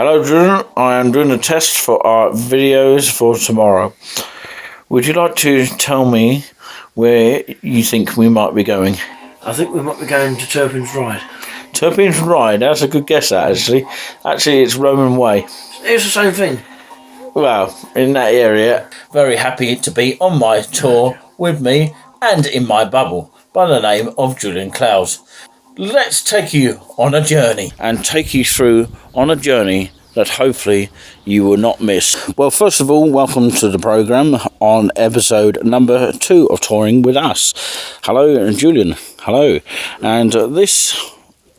Hello, Julian. I am doing a test for our videos for tomorrow. Would you like to tell me where you think we might be going? I think we might be going to Turpin's Ride. Turpin's Ride, that's a good guess, that, actually. Actually, it's Roman Way. It's the same thing. Well, in that area. Very happy to be on my tour with me and in my bubble by the name of Julian Clowes. Let's take you on a journey and take you through on a journey that hopefully you will not miss. Well, first of all, welcome to the programme on episode number 2 of Touring With Us. Hello, Julian. Hello. And this,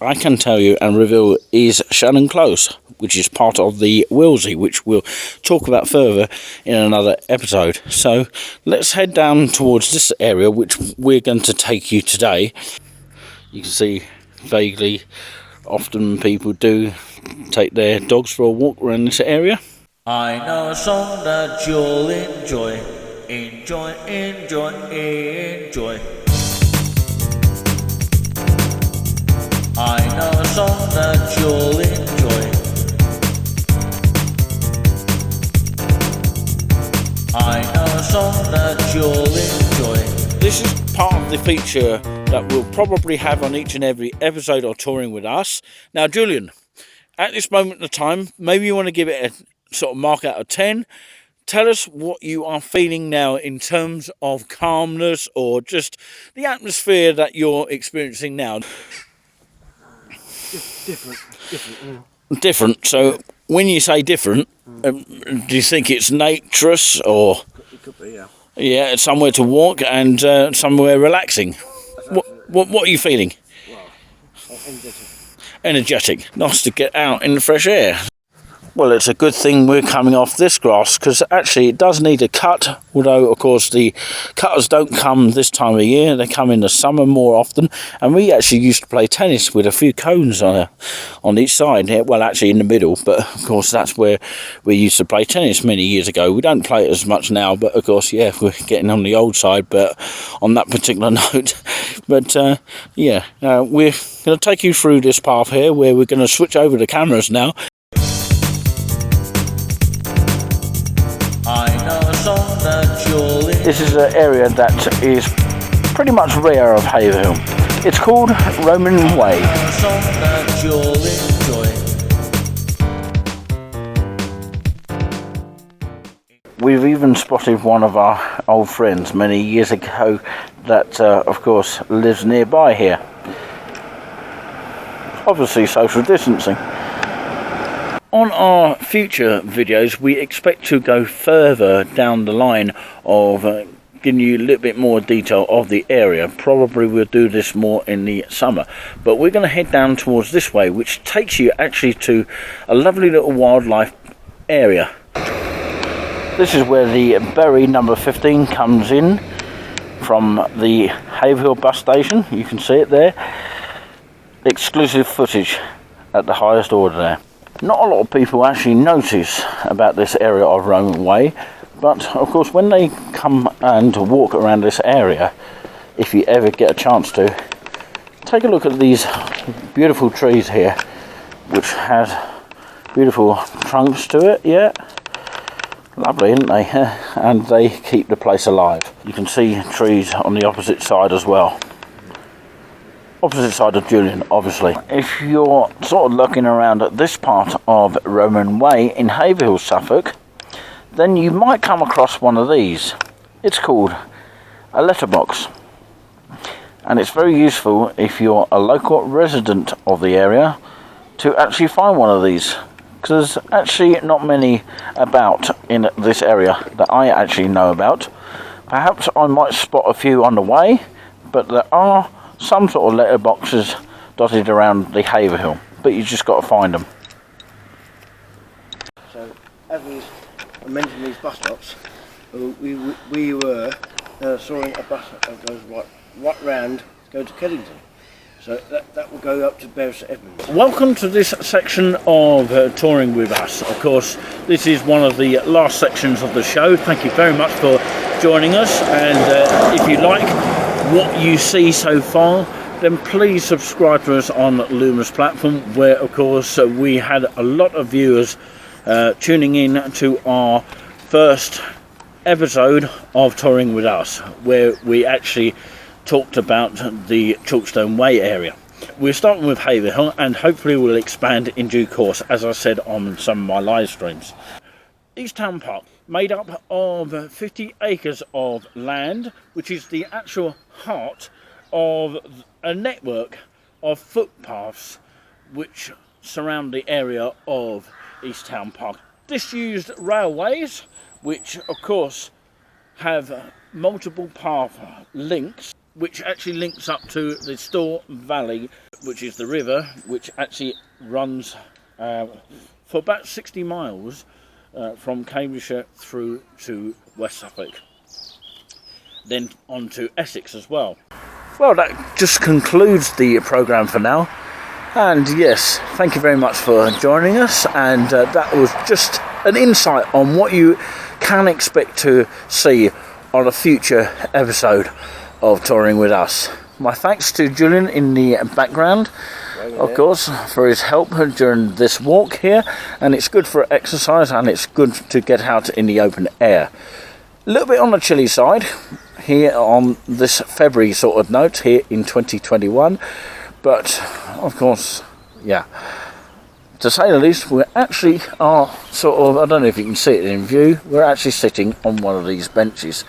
I can tell you and reveal, is Shannon Close, which is part of the Willsey, which we'll talk about further in another episode. So let's head down towards this area, which we're going to take you today. You can see vaguely, often people do take their dogs for a walk around this area. I know a song that you'll enjoy, enjoy, enjoy, enjoy. I know a song that you'll enjoy. I know a song that you'll enjoy. This is part of the feature that we'll probably have on each and every episode of Touring With Us. Now, Julian, at this moment in time, maybe you want to give it a sort of mark out of 10. Tell us what you are feeling now in terms of calmness or just the atmosphere that you're experiencing now. Different. So when you say different, do you think it's naturous or? It could be, yeah. Yeah, it's somewhere to walk and somewhere relaxing. What are you feeling? Well, Energetic. Nice to get out in the fresh air. Well, it's a good thing we're coming off this grass because actually it does need a cut, although of course the cutters don't come this time of year. They come in the summer more often, and we actually used to play tennis with a few cones on each side. Well, actually in the middle, but of course that's where we used to play tennis many years ago. We don't play it as much now, but of course, yeah, we're getting on the old side, but on that particular note. But we're going to take you through this path here where we're going to switch over the cameras now. This is an area that is pretty much rare of Haverhill. It's called Roman Way. We've even spotted one of our old friends many years ago that, of course, lives nearby here. Obviously social distancing. On our future videos, we expect to go further down the line of giving you a little bit more detail of the area. Probably we'll do this more in the summer. But we're going to head down towards this way, which takes you actually to a lovely little wildlife area. This is where the Bury number 15 comes in from the Haverhill bus station. You can see it there. Exclusive footage at the highest order there. Not a lot of people actually notice about this area of Roman Way, but of course when they come and walk around this area, if you ever get a chance to, take a look at these beautiful trees here, which has beautiful trunks to it, yeah. Lovely, isn't they? And they keep the place alive. You can see trees on the opposite side as well. Opposite side of Julian, obviously. If you're sort of looking around at this part of Roman Way in Haverhill, Suffolk, then you might come across one of these. It's called a letterbox. And it's very useful if you're a local resident of the area to actually find one of these. Because there's actually not many about in this area that I actually know about. Perhaps I might spot a few on the way, but there are some sort of letterboxes dotted around the Haverhill, but you just got to find them. So, as we mentioned these bus stops, we were sawing a bus that goes right round to go to Killington. So that will go up to Bury St Edmunds. Welcome to this section of Touring With Us. Of course, this is one of the last sections of the show. Thank you very much for joining us, and if you like what you see so far, then please subscribe to us on Luminous platform, where of course we had a lot of viewers tuning in to our first episode of Touring With Us, where we actually talked about the Chalkstone Way area. We're starting with Haverhill, and hopefully we'll expand in due course, as I said on some of my live streams. East Town Park, made up of 50 acres of land, which is the actual heart of a network of footpaths which surround the area of East Town Park. Disused railways, which of course have multiple path links, which actually links up to the Store Valley, which is the river which actually runs for about 60 miles from Cambridgeshire through to West Suffolk, then on to Essex as well. Well, that just concludes the programme for now, and yes, thank you very much for joining us, and that was just an insight on what you can expect to see on a future episode of Touring With Us. My thanks to Julian in the background, of course, for his help during this walk here, and it's good for exercise and it's good to get out in the open air. A little bit on the chilly side here on this February sort of note here in 2021, but of course, yeah, to say the least, we actually are sort of, I don't know if you can see it in view, we're actually sitting on one of these benches,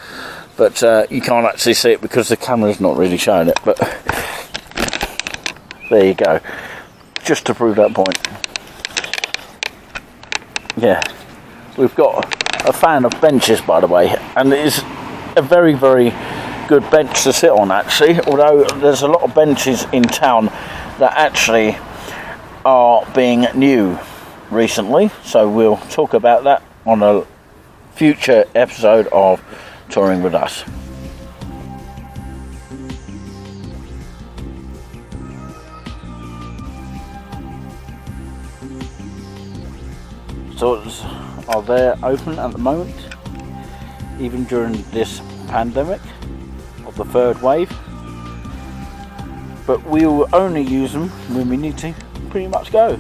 but you can't actually see it because the camera's not really showing it, but there you go, just to prove that point. Yeah, we've got a fan of benches, by the way, and it is a very, very good bench to sit on actually, although there's a lot of benches in town that actually are being new recently, so we'll talk about that on a future episode of Touring With Us. Stores are there open at the moment, even during this pandemic of the third wave, but we will only use them when we need to pretty much go.